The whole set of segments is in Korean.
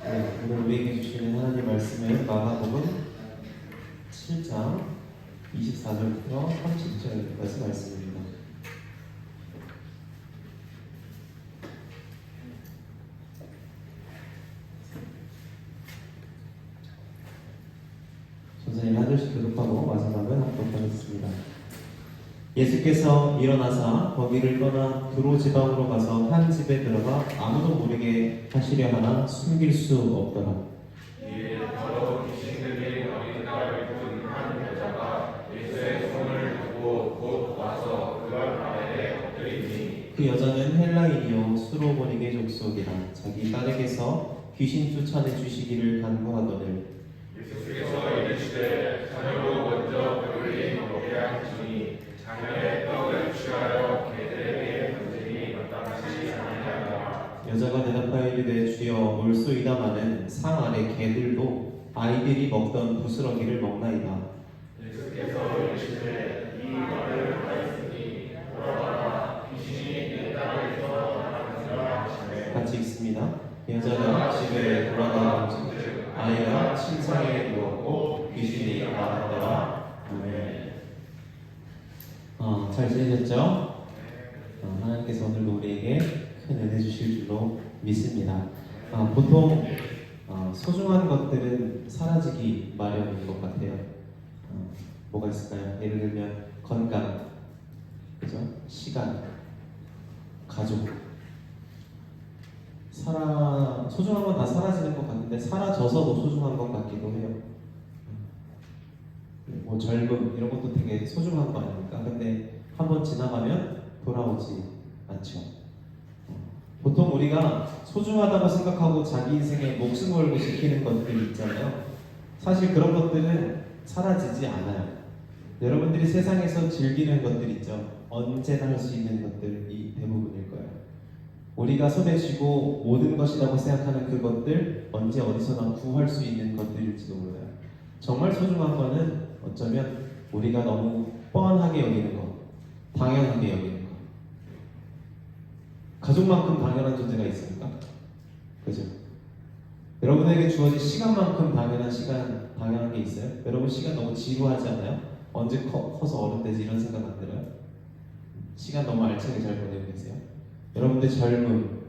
네, 오늘 우리에게 주시는 하나님 말씀은 마가복음 7장 24절부터 30절까지 말씀입니다. 선생님 한 절씩 교독하고 마지막은 합독하겠습니다. 예수께서 일어나사 거기를 떠나 두로 지방으로 가서 한 집에 들어가 아무도 모르게 하시려 하나 숨길 수 없더라. 이에 더러운 귀신들이 어린 딸을 둔 한 여자가 예수의 손을 두고 곧 와서 그가 발에 엎드리니 그 여자는 헬라인이요 수로보니게 족속이라. 자기 딸에게서 귀신 쫓아내 주시기를 간구하거늘 예수께서 이르시되 자녀로 먼저 배불리 먹게 하시니 자녀의 떡을 취하여 개들에게 던지니 마땅하지 아니하더라. 여자가 대답하여 이르되 주여 올소이다마는 상 아래 개들도 아이들이 먹던 부스러기를 먹나이다. 예수께서 이르시되 이 말을 하였으니 돌아가라 귀신이 내 딸에게서 나가니라 하시매 같이 읽습니다. 여자가 집에 돌아가는즉 아이가 침상에 누웠고 귀신이 나갔더라. 아멘. 잘 지내셨죠? 하나님께서 오늘도 우리에게 큰 은혜 주실 줄로 믿습니다. 보통 소중한 것들은 사라지기 마련인 것 같아요. 뭐가 있을까요? 예를 들면 건강, 그죠? 시간, 가족. 소중한 건 다 사라지는 것 같은데 사라져서도 소중한 것 같기도 해요. 뭐 젊음 이런 것도 되게 소중한 거 아닙니까? 근데 한번 지나가면 돌아오지 않죠. 보통 우리가 소중하다고 생각하고 자기 인생에 목숨 걸고 지키는 것들 있잖아요. 사실 그런 것들은 사라지지 않아요. 여러분들이 세상에서 즐기는 것들 있죠. 언제나 할 수 있는 것들이 대부분일 거예요. 우리가 손에 쥐고 모든 것이라고 생각하는 그것들 언제 어디서나 구할 수 있는 것들일지도 몰라요. 정말 소중한 거는 어쩌면 우리가 너무 뻔하게 여기는 것, 당연하게 여기는 것. 가족만큼 당연한 존재가 있습니까? 그죠? 여러분에게 주어진 시간만큼 당연한 게 있어요? 여러분 시간 너무 지루하지 않아요? 언제 커서 어른 되지 이런 생각 안 들어요? 시간 너무 알차게 잘 보내고 계세요? 여러분들 젊음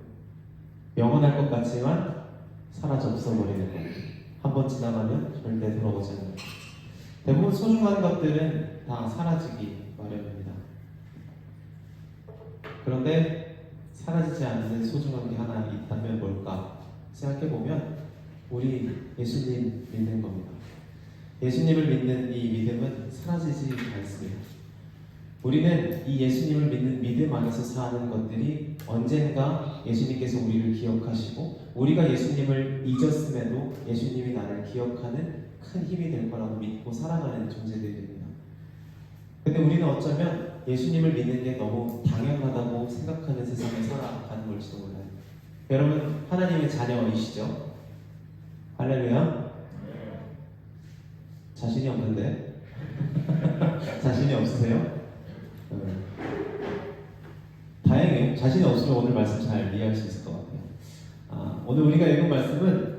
영원할 것 같지만 사라져 없어버리는 것. 한번 지나가면 절대 돌아오지 않아요. 대부분 소중한 것들은 다 사라지기 마련입니다. 그런데 사라지지 않는 소중한 게 하나 있다면 뭘까 생각해보면 우리 예수님 믿는 겁니다. 예수님을 믿는 이 믿음은 사라지지 않습니다. 우리는 이 예수님을 믿는 믿음 안에서 사는 것들이 언젠가 예수님께서 우리를 기억하시고 우리가 예수님을 잊었음에도 예수님이 나를 기억하는 큰 힘이 될 거라고 믿고 살아가는 존재들입니다. 근데 우리는 어쩌면 예수님을 믿는 게 너무 당연하다고 생각하는 세상에 살아가는 걸지도 몰라요. 여러분 하나님의 자녀이시죠? 할렐루야. 자신이 없는데? 자신이 없으세요? 다행이에요. 자신이 없으면 오늘 말씀 잘 이해할 수 있을 것 같아요. 오늘 우리가 읽은 말씀은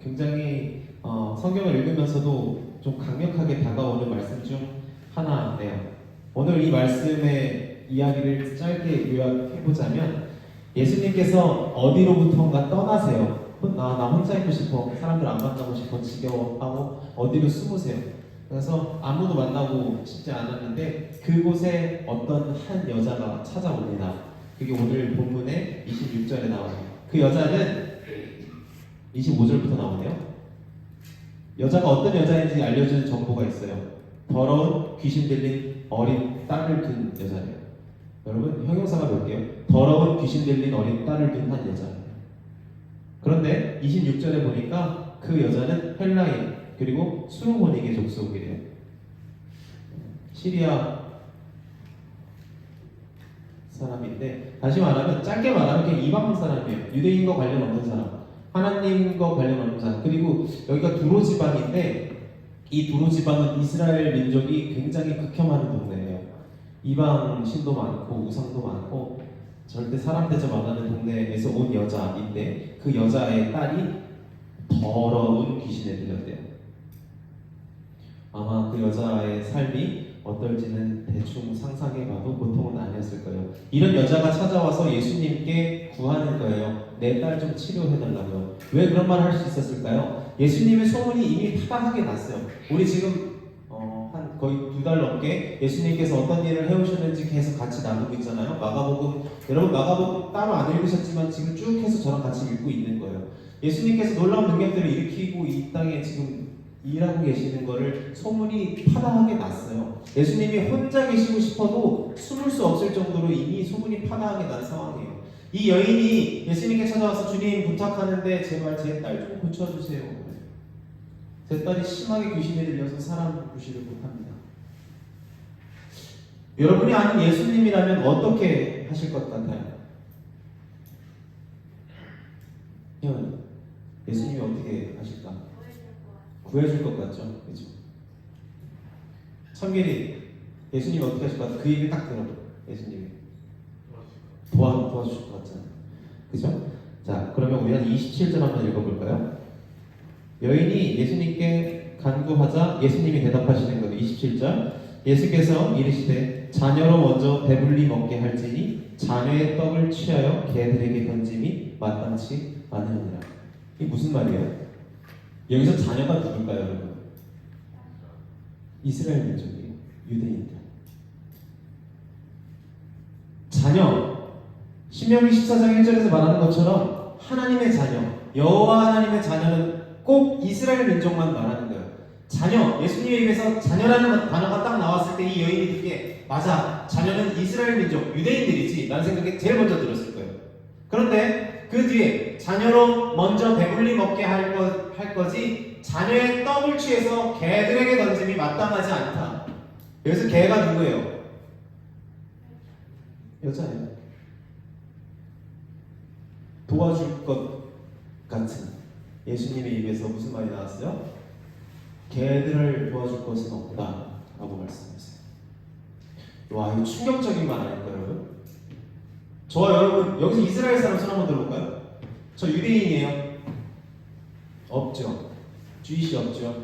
굉장히 성경을 읽으면서도 좀 강력하게 다가오는 말씀 중 하나예요. 오늘 이 말씀의 이야기를 짧게 요약해보자면 예수님께서 어디로부터인가 떠나세요. 나 혼자 있고 싶어. 사람들 안 만나고 싶어. 지겨워하고 어디로 숨으세요. 그래서 아무도 만나고 싶지 않았는데 그곳에 어떤 한 여자가 찾아옵니다. 그게 오늘 본문의 26절에 나와요. 그 여자는 25절부터 나오네요. 여자가 어떤 여자인지 알려주는 정보가 있어요. 더러운 귀신 들린 어린 딸을 둔 여자예요. 여러분 형용사가 몇 개요? 더러운 귀신 들린 어린 딸을 둔 한 여자예요. 그런데 26절에 보니까 그 여자는 헬라인 그리고 수로보니게 족속이래요. 시리아 사람인데 다시 말하면 짧게 말하면 그냥 이방 사람이에요. 유대인과 관련 없는 사람, 하나님과 관련 없는 사람. 그리고 여기가 두로 지방인데 이 두로 지방은 이스라엘 민족이 굉장히 극혐하는 동네예요. 이방 신도 많고 우상도 많고 절대 사람 대접 안 하는 동네에서 온 여자인데 그 여자의 딸이 더러운 귀신에 들렸대요. 아마 그 여자의 삶이 어떨지는 대충 상상해봐도 보통은 아니었을 거예요. 이런 여자가 찾아와서 예수님께 구하는 거예요. 내 딸 좀 치료해달라고요. 왜 그런 말을 할 수 있었을까요? 예수님의 소문이 이미 타당하게 났어요. 우리 지금 한 거의 2달 넘게 예수님께서 어떤 일을 해오셨는지 계속 같이 나누고 있잖아요. 마가복음, 여러분 마가복음 따로 안 읽으셨지만 지금 쭉 해서 저랑 같이 읽고 있는 거예요. 예수님께서 놀라운 능력들을 일으키고 이 땅에 지금 일하고 계시는 거를 소문이 파다하게 났어요. 예수님이 혼자 계시고 싶어도 숨을 수 없을 정도로 이미 소문이 파다하게 난 상황이에요. 이 여인이 예수님께 찾아와서 주님 부탁하는데 제발 제 딸 좀 고쳐주세요. 제 딸이 심하게 귀신에 들려서 사람 구실을 못합니다. 여러분이 아는 예수님이라면 어떻게 하실 것 같아요? 예수님이 어떻게 하실까? 구해줄 것 같죠? 그죠? 청길이 예수님이 어떻게 하실 것 같아? 그 얘기 딱 들어. 예수님이 도와주실 것 같잖아요. 그죠? 자, 그러면 우리 한 27절 한번 읽어볼까요? 여인이 예수님께 간구하자 예수님이 대답하시는 거예요. 27절. 예수께서 이르시되 자녀로 먼저 배불리 먹게 할지니 자녀의 떡을 취하여 개들에게 던짐이 마땅치 않으니라. 이게 무슨 말이에요? 여기서 자녀가 누굴까요, 여러분? 이스라엘 민족이에요. 유대인들. 자녀. 신명기 14장 1절에서 말하는 것처럼 하나님의 자녀, 여호와 하나님의 자녀는 꼭 이스라엘 민족만 말하는 거예요. 자녀, 예수님의 입에서 자녀라는 단어가 딱 나왔을 때 이 여인이 듣기에 맞아, 자녀는 이스라엘 민족, 유대인들이지 라는 생각이 제일 먼저 들었을 거예요. 그런데 그 뒤에 자녀로 먼저 배불리 먹게 할 거지 자녀의 떡을 취해서 개들에게 던짐이 마땅하지 않다. 여기서 개가 누구예요? 여자예요. 도와줄 것 같은 예수님의 입에서 무슨 말이 나왔어요? 개들을 도와줄 것은 없다 라고 말씀하셨어요. 와, 이거 충격적인 말 아닐까요, 여러분? 저와 여러분 여기서 이스라엘 사람 손 한번 들어볼까요? 저 유대인이에요? 없죠. 주이시 없죠.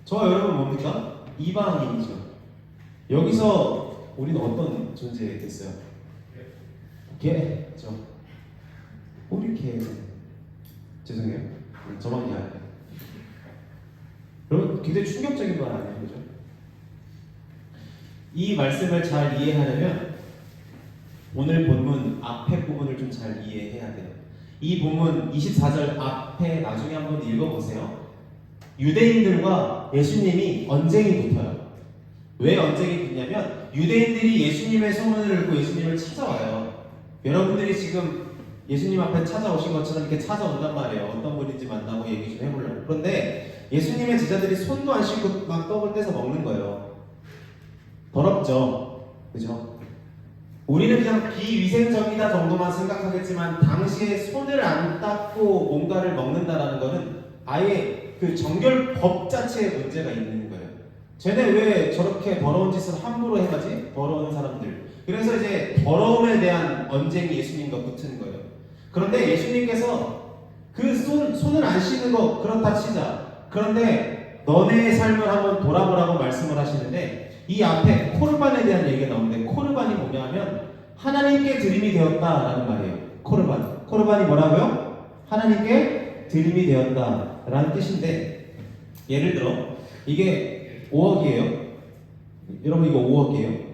저와 여러분 뭡니까? 이방인이죠. 여기서 우리는 어떤 존재겠어요? 개죠. 우리 개. 죄송해요. 저만 이해할게요. 여러분 굉장히 충격적인 말 아니에요, 그죠? 이 말씀을 잘 이해하려면 오늘 본문 앞에 부분을 좀 잘 이해해야 돼요. 이 본문 24절 앞에 나중에 한번 읽어보세요. 유대인들과 예수님이 언쟁이 붙어요. 왜 언쟁이 붙냐면 유대인들이 예수님의 소문을 듣고 예수님을 찾아와요. 여러분들이 지금 예수님 앞에 찾아오신 것처럼 이렇게 찾아온단 말이에요. 어떤 분인지 만나고 얘기 좀 해보려고. 그런데 예수님의 제자들이 손도 안 씻고 막 떡을 떼서 먹는 거예요. 더럽죠? 그죠? 우리는 그냥 비위생적이다 정도만 생각하겠지만 당시에 손을 안 닦고 뭔가를 먹는다라는 거는 아예 그 정결법 자체에 문제가 있는 거예요. 쟤네 왜 저렇게 더러운 짓을 함부로 해가지? 더러운 사람들. 그래서 이제 더러움에 대한 언쟁이 예수님과 붙은 거예요. 그런데 예수님께서 그 손을 안 씻는 거 그렇다 치자. 그런데 너네의 삶을 한번 돌아보라고 말씀을 하시는데 이 앞에 코르반에 대한 얘기가 나오는데 코르반이 뭐냐 하면 하나님께 드림이 되었다라는 말이에요. 코르반이 뭐라고요? 하나님께 드림이 되었다라는 뜻인데 예를 들어 이게 5억이에요. 여러분 이거 5억이에요.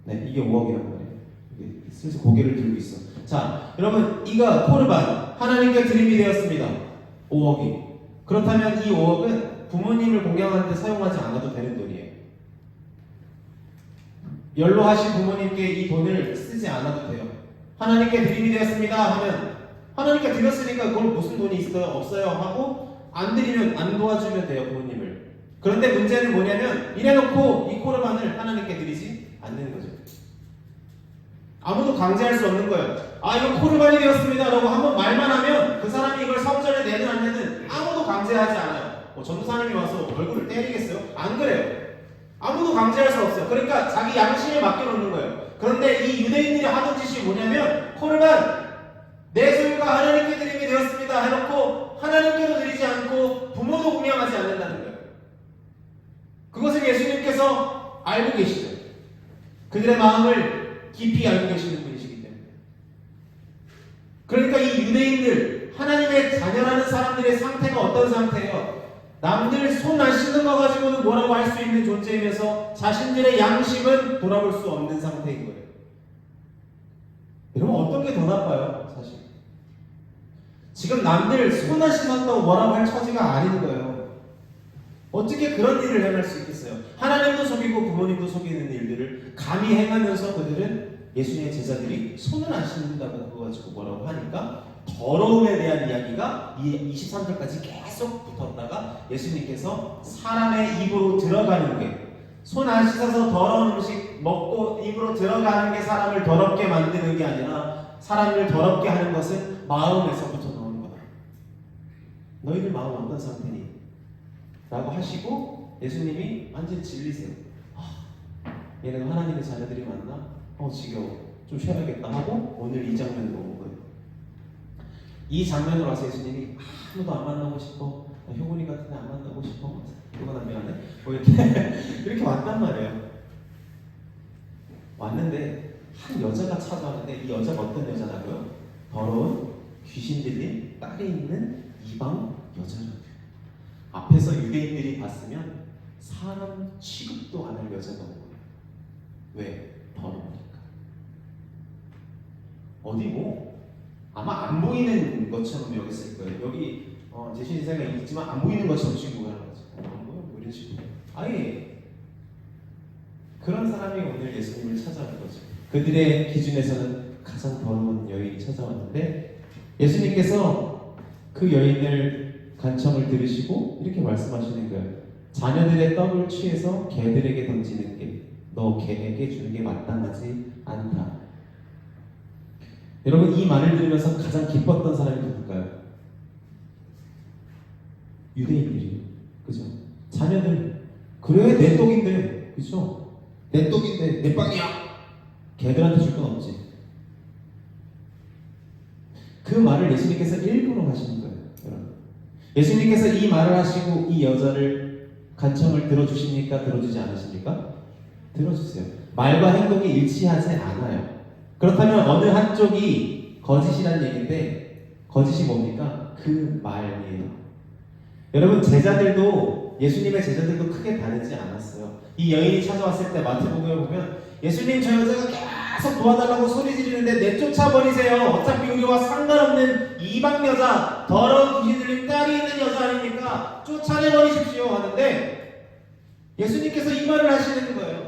네, 이게 5억이란 말이에요. 슬슬 고개를 들고 있어. 자, 여러분 이거 코르반 하나님께 드림이 되었습니다. 5억이. 그렇다면 이 5억은 부모님을 공경하는 데 사용하지 않아도 되는 돈이에요. 연로하신 부모님께 이 돈을 쓰지 않아도 돼요. 하나님께 드림이 되었습니다 하면 하나님께 드렸으니까 그걸 무슨 돈이 있어요? 없어요 하고 안 드리면 안 도와주면 돼요, 부모님을. 그런데 문제는 뭐냐면 이래놓고 이 코르반을 하나님께 드리지 않는 거죠. 아무도 강제할 수 없는 거예요. 아, 이거 코르반이 되었습니다 라고 한번 말만 하면 그 사람이 이걸 성전에 내는 안 내는 아무도 강제하지 않아요. 전도사님이 와서 얼굴을 때리겠어요? 안 그래요. 아무도 강제할 수 없어요. 그러니까 자기 양심에 맡겨놓는 거예요. 그런데 이 유대인들이 하던 짓이 뭐냐면 코르반 내 소유가 하나님께 드림이 되었습니다 해놓고 하나님께도 드리지 알고 계시죠. 그들의 마음을 깊이 알고 계시는 분이시기 때문에. 그러니까 이 유대인들, 하나님의 자녀라는 사람들의 상태가 어떤 상태예요? 남들 손 안 씻는 거 가지고는 뭐라고 할 수 있는 존재이면서 자신들의 양심은 돌아볼 수 없는 상태인 거예요. 여러분, 어떤 게 더 나빠요? 사실 지금 남들 손 안 씻었다고 뭐라고 할 처지가 아닌 거예요. 어떻게 그런 일을 행할 수 있겠어요? 하나님도 속이고 부모님도 속이는 일들을 감히 행하면서 그들은 예수님의 제자들이 손을 안 씻는다고 그거 가지고 뭐라고 하니까 더러움에 대한 이야기가 23절까지 계속 붙었다가 예수님께서 사람의 입으로 들어가는 게, 손 안 씻어서 더러운 음식 먹고 입으로 들어가는 게 사람을 더럽게 만드는 게 아니라 사람을 더럽게 하는 것은 마음에서부터 나오는 거다. 너희들 마음 어떤 상태니? 라고 하시고 예수님이 완전 질리세요. 얘는 하나님의 자녀들이 맞나? 지겨워. 좀 쉬어야겠다 하고 오늘 이 장면으로 온 거예요. 이 장면으로 와서 예수님이 아무도 안 만나고 싶어. 효군이 같은 애 안 만나고 싶어. 그건 안 미안해. 이렇게 왔단 말이에요. 왔는데 한 여자가 찾아왔는데 이 여자가 어떤 여자라고요? 더러운 귀신 들린 딸이 있는 이방 여자라고요. 앞에서 유대인들이 봤으면 사람 취급도 안 할 여자가 온 거예요. 왜? 더러우니까. 어디 아마 안 보이는 것처럼 여겼을 거예요. 여기 제신 인사가 있지만 안 보이는 것처럼 취급하는 거죠. 안 보여? 이런 식으로. 아예 그런 사람이 오늘 예수님을 찾아온 거죠. 그들의 기준에서는 가장 더러운 여인이 찾아왔는데 예수님께서 그 여인을 간청을 들으시고 이렇게 말씀하시는 거예요. 자녀들의 떡을 취해서 개들에게 던지는 게 너 개에게 주는 게 마땅하지 않다. 여러분, 이 말을 들으면서 가장 기뻤던 사람이 누굴까요? 유대인들이요. 그죠? 자녀들. 그래, 내 떡인데. 그죠? 내 떡인데, 내 빵이야. 걔들한테 줄 건 없지. 그 말을 예수님께서 일부러 하시는 거예요. 여러분. 예수님께서 이 말을 하시고 이 여자를 간청을 들어주십니까? 들어주지 않으십니까? 들어주세요. 말과 행동이 일치하지 않아요. 그렇다면 어느 한쪽이 거짓이란 얘기인데 거짓이 뭡니까? 그 말이에요. 여러분, 제자들도 예수님의 제자들도 크게 다르지 않았어요. 이 여인이 찾아왔을 때 마태복음에 보면 예수님, 저 여자가 계속 도와달라고 소리 지르는데 내쫓아버리세요. 어차피 우리와 상관없는 이방 여자, 더러운 귀신 들린 딸이 있는 여자 아닙니까? 쫓아내버리십시오 하는데 예수님께서 이 말을 하시는 거예요.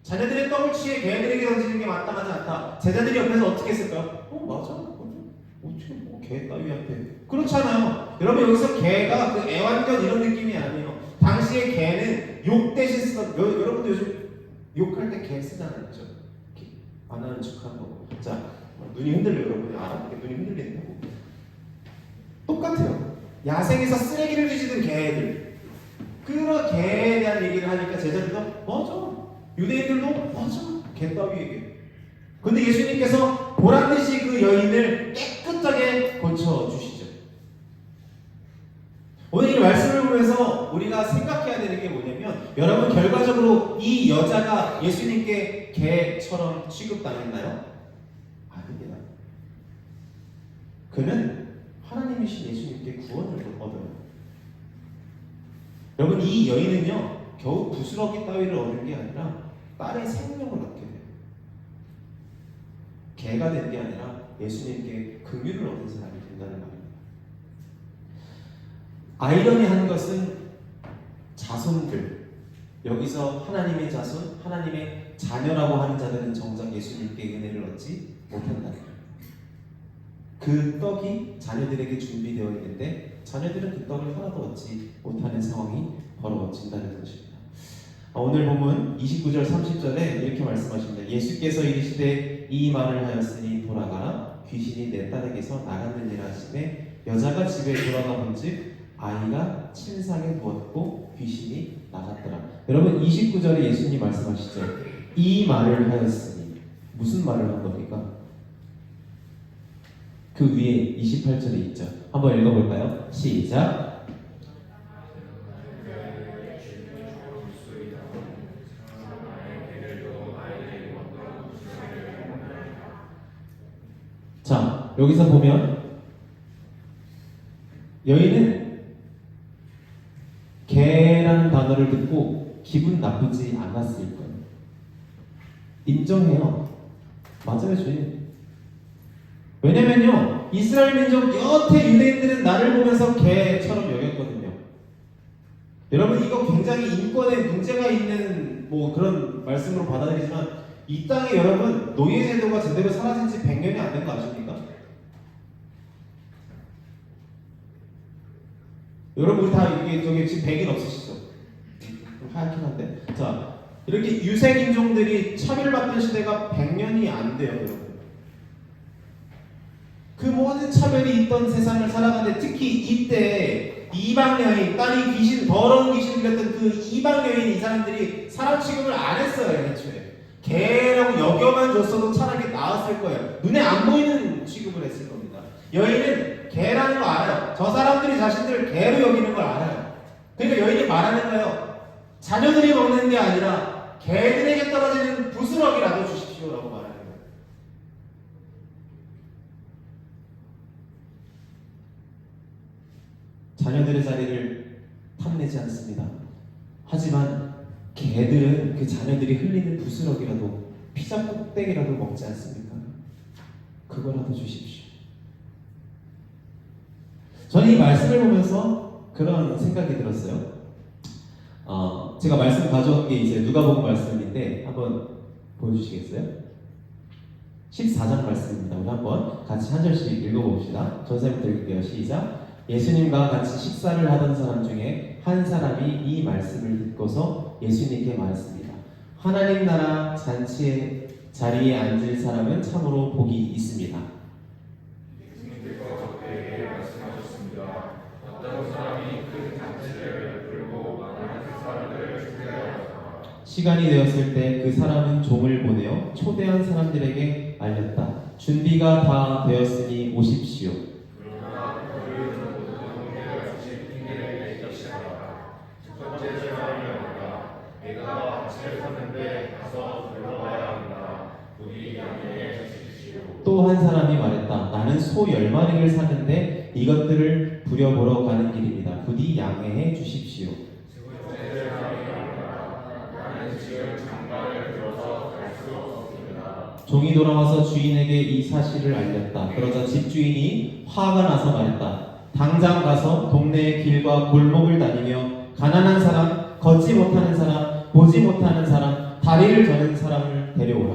자녀들의 떡을 취해 개들에게 던지는 게 마땅하지 않다. 제자들이 옆에서 어떻게 했을까요? 맞아. 어떻게 개 따위한테. 그렇잖아요. 여러분, 여기서 개가 그 애완견 이런 느낌이 아니에요. 당시에 개는 욕 대신 쓰던, 여러분도 요즘 욕할 때 개 쓰잖아요. 그죠? 안 하는 척 하는 거고. 자, 눈이 흔들려요. 여러분이 알아? 눈이 흔들린다고. 똑같아요. 야생에서 쓰레기를 뒤지는 개들. 그런 개에 대한 얘기를 하니까 제자들도 맞아. 유대인들도 맞아. 개 따위에게. 근데 예수님께서 보란듯이 그 여인을 깨끗하게 고쳐주시죠. 오늘 이 말씀을 보면서 우리가 생각해야 되는 게 뭐냐면, 여러분, 결과적으로 이 여자가 예수님께 개처럼 취급당했나요? 아닙니다. 그는 하나님이신 예수님께 구원을 얻어요. 여러분, 이 여인은요 겨우 부스러기 따위를 얻은 게 아니라 딸의 생명을 얻게 돼요. 개가 된 게 아니라 예수님께 긍휼을 얻은 사람이 된다는 말입니다. 아이러니한 것은 자손들, 여기서 하나님의 자손, 하나님의 자녀라고 하는 자들은 정작 예수님께 은혜를 얻지 못한다는 거예요. 그 떡이 자녀들에게 준비되어 있는데 자녀들은 그 떡을 하나도 얻지 못하는 상황이 벌어진다는 것입니다. 오늘 본문 29절 30절에 이렇게 말씀하십니다. 예수께서 이르시되 이 말을 하였으니 돌아가라, 귀신이 내 딸에게서 나갔느니라 하시매 여자가 집에 돌아가 본즉 아이가 침상에 누웠고 귀신이 나갔더라. 여러분, 29절에 예수님 말씀하시죠. 이 말을 하였으니 무슨 말을 한 겁니까? 그 위에 28절에 있죠. 한번 읽어볼까요? 시작. 여기서 보면 여인은 개라는 단어를 듣고 기분 나쁘지 않았을 거예요. 인정해요. 맞아요, 주님. 왜냐면요, 이스라엘 민족 여태 유대인들은 나를 보면서 개처럼 여겼거든요. 여러분, 이거 굉장히 인권에 문제가 있는 뭐 그런 말씀으로 받아들이지만 이 땅에 여러분 노예제도가 제대로 사라진 지 100년이 안 된 거 아십니까? 여러분 우리 다 이게 저기 지금 백인 없으시죠? 좀 하얗긴 한데 자 이렇게 유색 인종들이 차별받던 시대가 100년이 안 돼요, 여러분. 그 모든 차별이 있던 세상을 살아가는데 특히 이때 이방 여인, 딸이 귀신, 더러운 귀신 들렸던 그 이방 여인 이 사람들이 사람 취급을 안 했어요, 애초에. 개라고 여겨만 줬어도 차라리 나았을 거예요. 눈에 안 보이는 취급을 했을 겁니다. 여인은 개라는 거 알아요. 저 사람들이 자신들을 개로 여기는 걸 알아요. 그러니까 여인이 말하는 거예요. 자녀들이 먹는 게 아니라 개들에게 떨어지는 부스러기라도 주십시오라고 말하는 거예요. 자녀들의 자리를 탐내지 않습니다. 하지만 개들은 그 자녀들이 흘리는 부스러기라도 피자 꼭대기라도 먹지 않습니까? 그거라도 주십시오. 저는 이 말씀을 보면서 그런 생각이 들었어요. 제가 말씀 가져온 게 이제 누가복음 말씀인데 한번 보여주시겠어요? 14장 말씀입니다. 우리 한번 같이 한 절씩 읽어봅시다. 전사부터 읽을게요. 시작. 예수님과 같이 식사를 하던 사람 중에 한 사람이 이 말씀을 듣고서 예수님께 말했습니다. 하나님 나라 잔치의 자리에 앉을 사람은 참으로 복이 있습니다. 예수님께서 그에게 말씀하셨습니다. 어떤 사람이 큰 잔치를 베풀고 많은 사람들을 초대하였다. 시간이 되었을 때 그 사람은 종을 보내어 초대한 사람들에게 알렸다. 준비가 다 되었으니 오십시오. 그러나 그들은 모두 형제를 주신 핑계를 대시하더라. 첫 번째 사람이 말하다. 내가 밭을 샀는데 가서 들러가야 합니다. 부디 양해해 주십시오. 또 한 사람이 말했다. 나는 소 10마리를 샀는데 이것들을 부려보러 가는 길입니다. 부디 양해해 주십시오. 세 번째 사람이 말하다. 나는 지금 장가를 들어서 갈 수 없습니다. 종이 돌아와서 주인에게 이 사실을 알렸다. 그러자 집주인이 화가 나서 말했다. 당장 가서 동네의 길과 골목을 다니며 가난한 사람, 걷지 못하는 사람, 보지 못하는 사람, 다리를 저는 사람을 데려오라.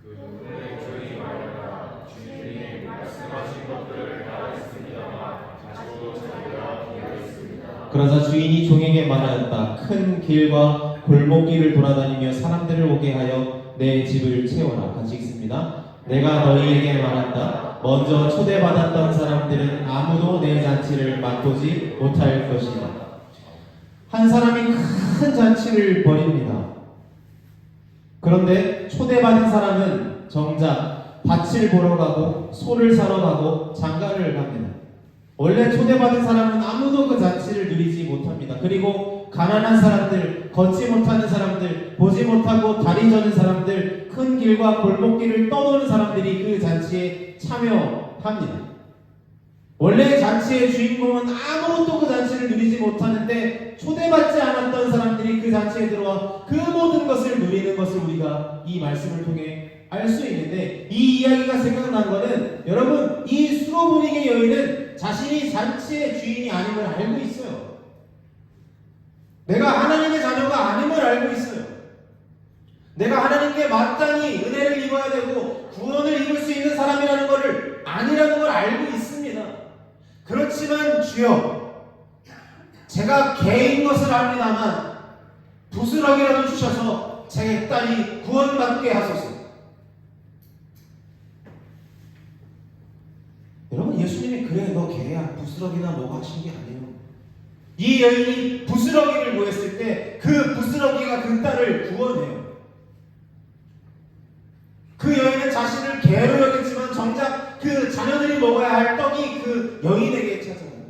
그 동네 주인이 말하다. 주인이 말씀하신 것들을 다 했습니다만 아직도 자기가 비어 있습니다. 그러자 주인이 종에게 말하였다. 큰 길과 골목길을 돌아다니며 사람들을 오게 하여 내 집을 채워라. 같이 읽습니다. 내가 너희에게 말한다. 먼저 초대받았던 사람들은 아무도 내 잔치를 맛보지 못할 것이다. 한 사람이 큰 잔치를 벌입니다. 그런데 초대받은 사람은 정작 밭을 보러 가고 소를 사러 가고 장가를 갑니다. 원래 초대받은 사람은 아무도 그 잔치를 누리지 못합니다. 그리고 가난한 사람들, 걷지 못하는 사람들, 보지 못하고 다리 저는 사람들, 큰 길과 골목길을 떠도는 사람들이 그 잔치에 참여합니다. 원래 잔치의 주인공은 아무것도 그 잔치를 누리지 못하는데 초대받지 않았던 사람들이 그 잔치에 들어와 그 모든 것을 누리는 것을 우리가 이 말씀을 통해 알 수 있는데, 이 이야기가 생각난 것은 여러분, 이 수로부리게 여인은 자신이 잔치의 주인이 아님을 알고 있어요. 내가 하나님의 자녀가 아님을 알고 있어요. 내가 하나님께 마땅히 은혜를 입어야 되고 구원을 입을 수 있는 사람이라는 것을 아니라는 걸 알고 있습니다. 그렇지만 주여, 제가 개인 것을 압니다만 부스러기라도 주셔서 제 딸이 구원받게 하소서. 여러분, 예수님이 그래 너 개야 부스러기나 뭐가 하신 게 아니에요. 이 여인이 부스러기를 구했을 때 그 부스러기가 그 딸을 구원해요. 그 여인은 자신을 개로 여겼지만 정작 그 자녀들이 먹어야 할 떡이 그 여인에게 찾아와요.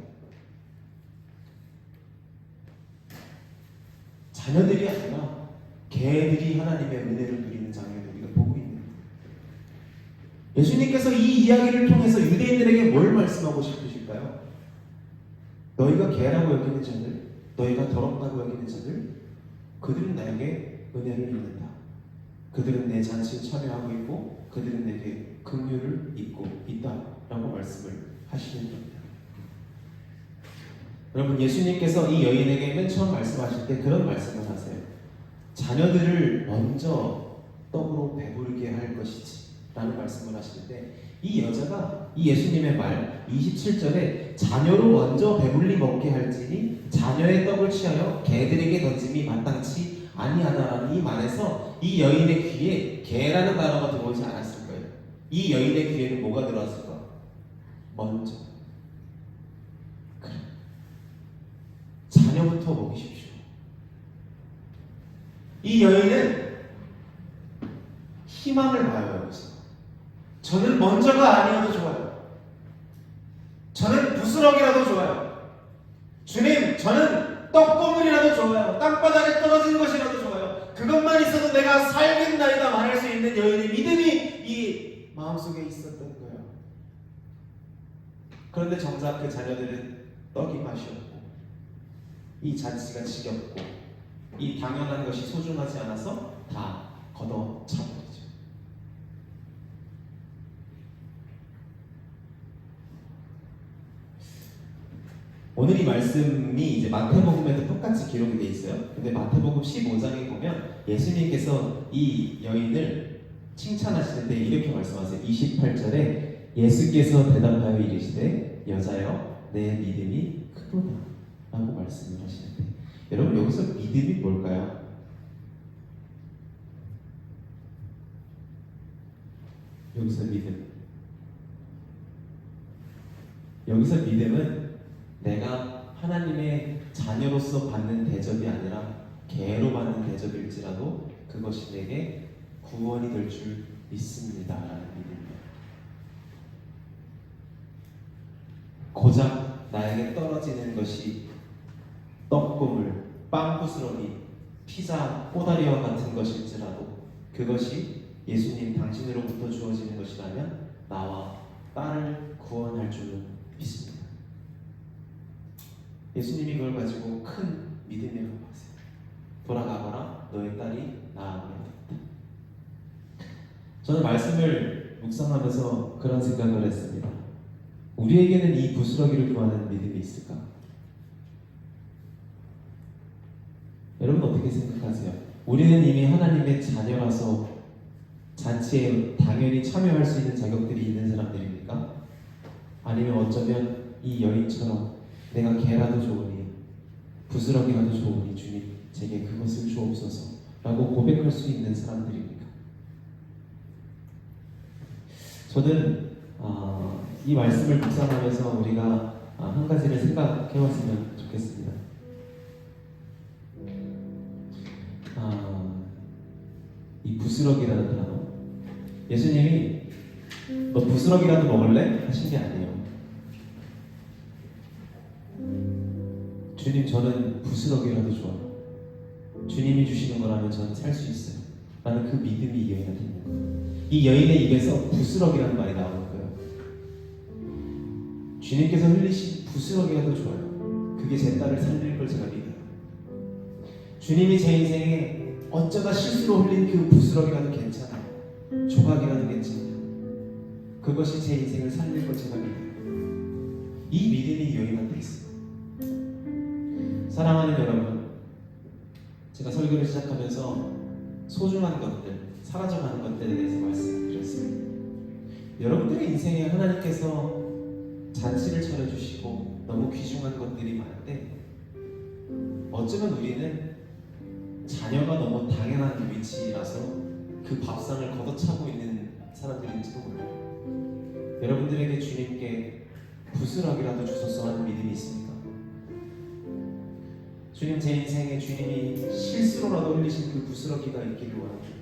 자녀들이 아니라 개들이 하나님의 은혜를 누리는 장면을 우리가 보고 있는 거예요. 예수님께서 이 이야기를 통해서 유대인들에게 뭘 말씀하고 싶으실까요? 너희가 개라고 여기는 자들, 너희가 더럽다고 여기는 자들, 그들은 나에게 은혜를 입는다. 그들은 내 잔치에 참여하고 있고 그들은 내게 긍휼을 입고 있다라고 말씀을 하시는 겁니다. 여러분, 예수님께서 이 여인에게 맨 처음 말씀하실 때 그런 말씀을 하세요. 자녀들을 먼저 떡으로 배부르게 할 것이지 라는 말씀을 하실 때 이 여자가 이 예수님의 말 27절에 자녀로 먼저 배불리 먹게 할지니 자녀의 떡을 취하여 개들에게 던짐이 마땅치 아니하다라는 이 말에서 이 여인의 귀에 개라는 단어가 들어오지 않았을 거예요. 이 여인의 귀에는 뭐가 들어왔을까? 먼저 그래, 자녀부터 먹이십시오. 이 여인은 희망을 봐요. 여기서 저는 먼저가 아니어도 좋아요. 저는 부스럭이라도 좋아요. 주님, 저는 떡고물이라도 좋아요. 땅바닥에 떨어진 것이라도 좋아요. 그것만 있어도 내가 살겠나이다 말할 수 있는 여인의 믿음이 이 마음속에 있었던 거예요. 그런데 정작 그 자녀들은 떡이 맛이 없고 이 잔치가 지겹고 이 당연한 것이 소중하지 않아서 다 걷어차버리죠. 오늘 이 말씀이 이제 마태복음에도 똑같이 기록이 돼 있어요. 근데 마태복음 15장에 보면 예수님께서 이 여인을 칭찬하시는데 이렇게 말씀하세요. 28절에 예수께서 대답하여 이르시되 여자여 내 믿음이 크도다 라고 말씀을 하시는데, 여러분 여기서 믿음이 뭘까요? 여기서 믿음은 내가 하나님의 자녀로서 받는 대접이 아니라 개로 받는 대접일지라도 그것이 내게 구원이 될 줄 믿습니다 라는 믿음이에요. 고작 나에게 떨어지는 것이 떡고물, 빵부스러기, 피자, 꼬다리와 같은 것일지라도 그것이 예수님 당신으로부터 주어지는 것이라면 나와 딸을 구원할 줄은 믿습니다. 예수님이 그걸 가지고 큰 믿음이라고 하세요. 돌아가거라, 너의 딸이 나아가리라. 저는 말씀을 묵상하면서 그런 생각을 했습니다. 우리에게는 이 부스러기를 구하는 믿음이 있을까? 여러분 어떻게 생각하세요? 우리는 이미 하나님의 자녀라서 잔치에 당연히 참여할 수 있는 자격들이 있는 사람들입니까? 아니면 어쩌면 이 여인처럼 내가 개라도 좋으니 부스러기라도 좋으니 주님 제게 그것을 주옵소서 라고 고백할 수 있는 사람들입니까? 저는 이 말씀을 묵상하면서 우리가 한 가지를 생각해봤으면 좋겠습니다. 이 부스러기라는 단어, 예수님이 너 부스러기라도 먹을래? 하신 게 아니에요. 주님 저는 부스러기라도 좋아요. 주님이 주시는 거라면 저는 살 수 있어요 라는 그 믿음이 이 여인한테 있는 거예요. 이 여인의 입에서 부스러기라는 말이 나오는 거예요. 주님께서 흘리신 부스러기라도 좋아요. 그게 제 딸을 살릴 걸 제가 믿어요. 주님이 제 인생에 어쩌다 실수로 흘린 그 부스러기라도 괜찮아요. 조각이라도 괜찮아요. 그것이 제 인생을 살릴 걸 제가 믿어요. 이 믿음이 이 여인한테 있어요. 사랑하는 여러분, 제가 설교를 시작하면서 소중한 것들, 사라져가는 것들에 대해서 말씀드렸습니다. 여러분들의 인생에 하나님께서 잔치를 차려주시고 너무 귀중한 것들이 많은데 어쩌면 우리는 자녀가 너무 당연한 위치라서 그 밥상을 걷어차고 있는 사람들인지도 몰라요. 여러분들에게 주님께 부스러기라도 주소서 하는 믿음이 있습니까? 주님, 제 인생에 주님이 실수로라도 흘리신 그 부스러기가 있기를 원합니다.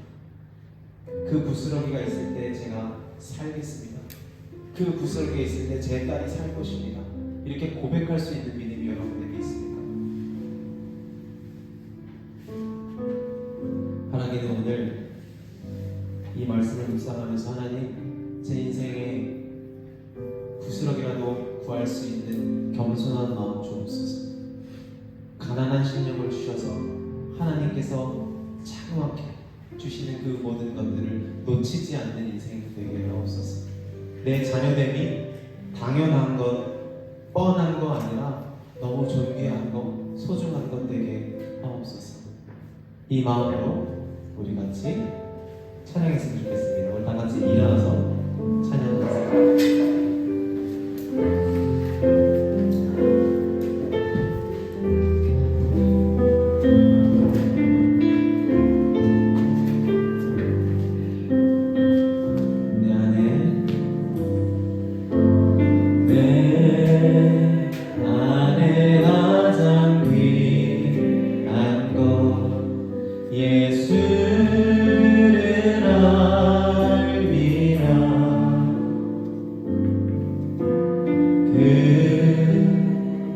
그 부스러기가 있을 때 제가 살겠습니다. 그 부스러기가 있을 때 제 딸이 살 것입니다. 이렇게 고백할 수 있는 믿음이 여러분에게 있습니까? 하나님은 오늘 이 말씀을 묵상하면서 하나님, 제 인생에 부스럭이라도 구할 수 있는 겸손한 마음 주옵소서. 가난한 심령을 주셔서 하나님께서 자그맣게 주시는 그 모든 것들을 놓치지 않는 인생이 되게 하옵소서. 내 자녀됨이 당연한 것, 뻔한 거 아니라 너무 존귀한 것, 소중한 것 되게 하옵소서. 이 마음으로 우리 같이 찬양했으면 좋겠습니다. 우리 다 같이 일어나서 찬양하겠습니다.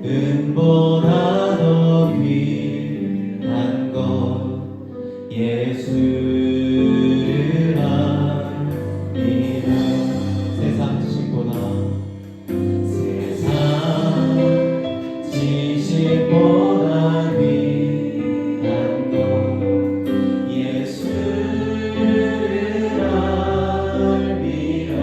은보다 더 귀한 것 예수를 알미라. 세상 지식보다 귀한 것 예수를 알미라.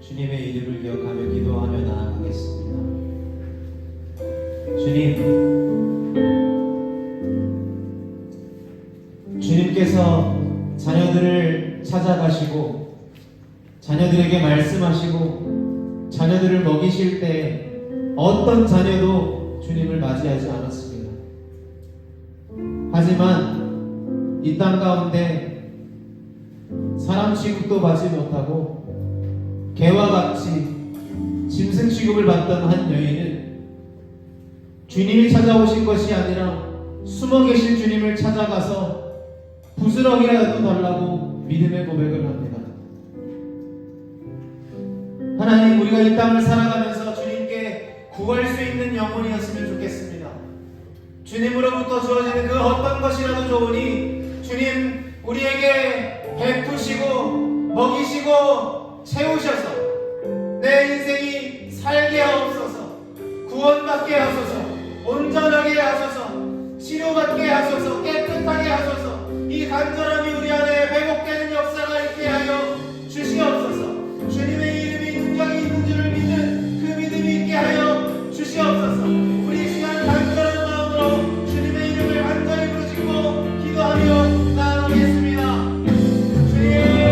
주님의 이름을 기억하며 기도하며 나아가겠습니다. 주님, 주님께서 자녀들을 찾아가시고 자녀들에게 말씀하시고 자녀들을 먹이실 때 어떤 자녀도 주님을 맞이하지 않았습니다. 하지만 이 땅 가운데 사람 취급도 받지 못하고 개와 같이 짐승 취급을 받던 한 여인은 주님이 찾아오신 것이 아니라 숨어 계신 주님을 찾아가서 부스러기라도 달라고 믿음의 고백을 합니다. 하나님, 우리가 이 땅을 살아가면서 주님께 구할 수 있는 영혼이었으면 좋겠습니다. 주님으로부터 주어지는 그 어떤 것이라도 좋으니 주님 우리에게 베푸시고 먹이시고 채우셔서 내 인생이 살게 하옵소서, 구원받게 하소서, 온전하게 하소서, 치료받게 하소서, 깨끗하게 하소서, 이 간절함이 우리 안에 회복되는 역사가 있게 하여 주시옵소서. 주님의 이름이 능력이 있는 줄을 믿는 그 믿음이 있게 하여 주시옵소서. 우리 이 시간 간절한 마음으로 주님의 이름을 간절히 부르짖고 기도하며 나아가겠습니다. 주님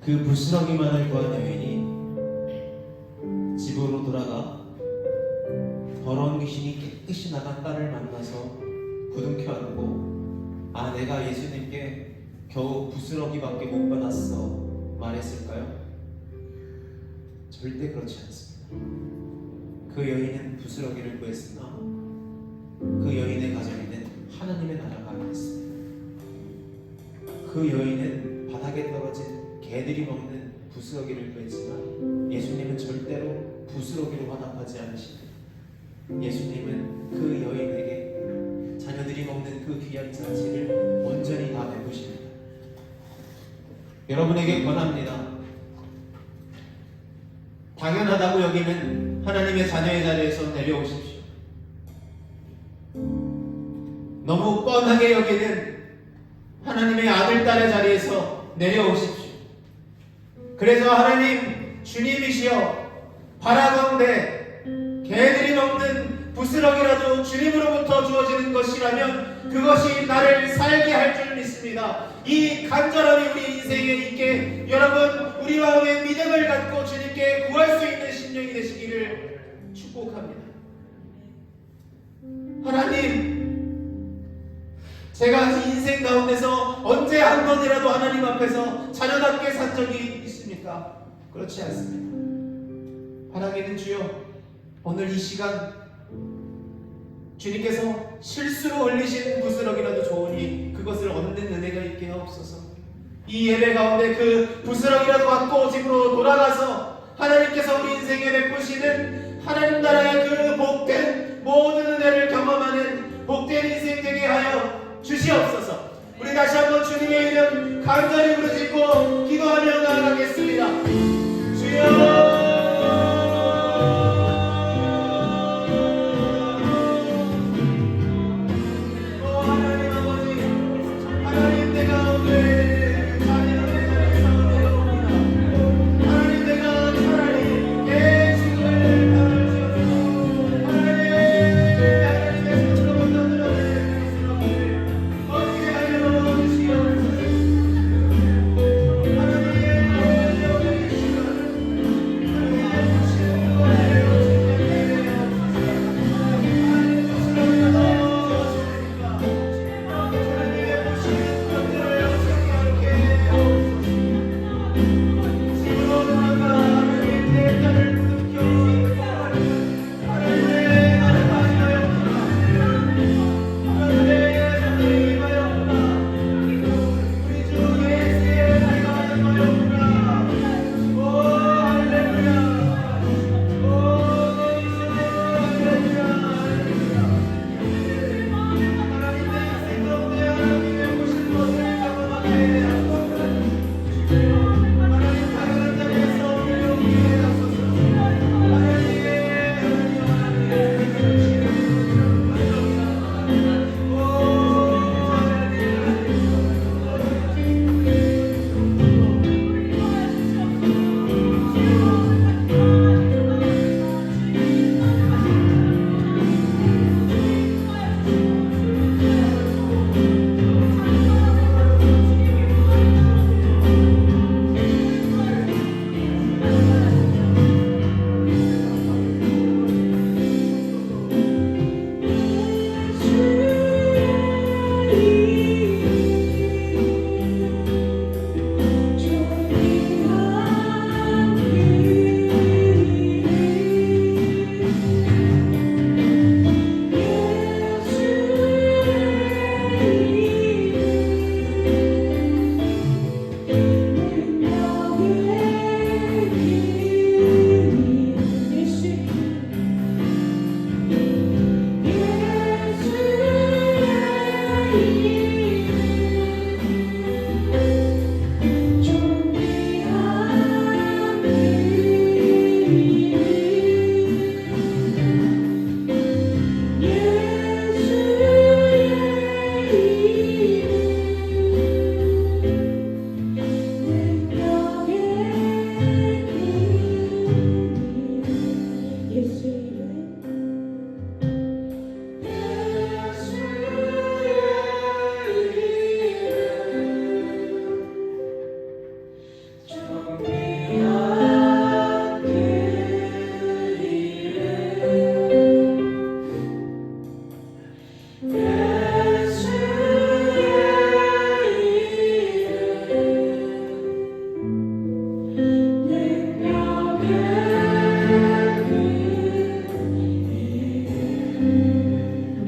그 부스러기만을 구한 여인이 집으로 돌아가 더러운 귀신이 깨끗이 나간 딸을 만나서 부둥켜 안고 내가 예수님께 겨우 부스러기밖에 못 받았어 말했을까요? 절대 그렇지 않습니다. 그 여인은 부스러기를 구했으나 그 여인의 가정에는 하나님의 나라가 있습니다. 그 여인은 바닥에 떨어진 개들이 먹는 부스러기를 구했지만 예수님은 절대로 부스러기로 화답하지 않으십니다. 예수님은 그 여인에게 자녀들이 먹는 그 귀한 잔치를 온전히 다 베푸십니다. 여러분에게 권합니다. 당연하다고 여기는 하나님의 자녀의 자리에서 내려오십시오. 너무 뻔하게 여기는 하나님의 아들, 딸의 자리에서 내려오십시오. 그래서 하나님 주님이시여 바라건대 개들이 먹는 부스러기라도 주님으로부터 주어지는 것이라면 그것이 나를 살게 할 줄 믿습니다. 이 간절함이 우리 인생에 있게 여러분 우리 마음에 믿음을 갖고 주님께 구할 수 있는 심령이 되시기를 축복합니다. 하나님, 제가 인생 가운데서 언제 한 번이라도 하나님 앞에서 자녀답게 산 적이 있습니까? 그렇지 않습니다. 바라기는 주여 오늘 이 시간 주님께서 실수로 올리신 부스러기라도 좋으니 그것을 얻는 은혜가 있게 하옵소서. 이 예배 가운데 그 부스러기라도 갖고 집으로 돌아가서 하나님께서 우리 인생에 베푸시는 하나님 나라의 그 복된 모든 은혜를 경험하는 복된 인생 되게 하여 주시옵소서. 우리 다시 한번 주님의 이름 간절히 부르짖고 기도하며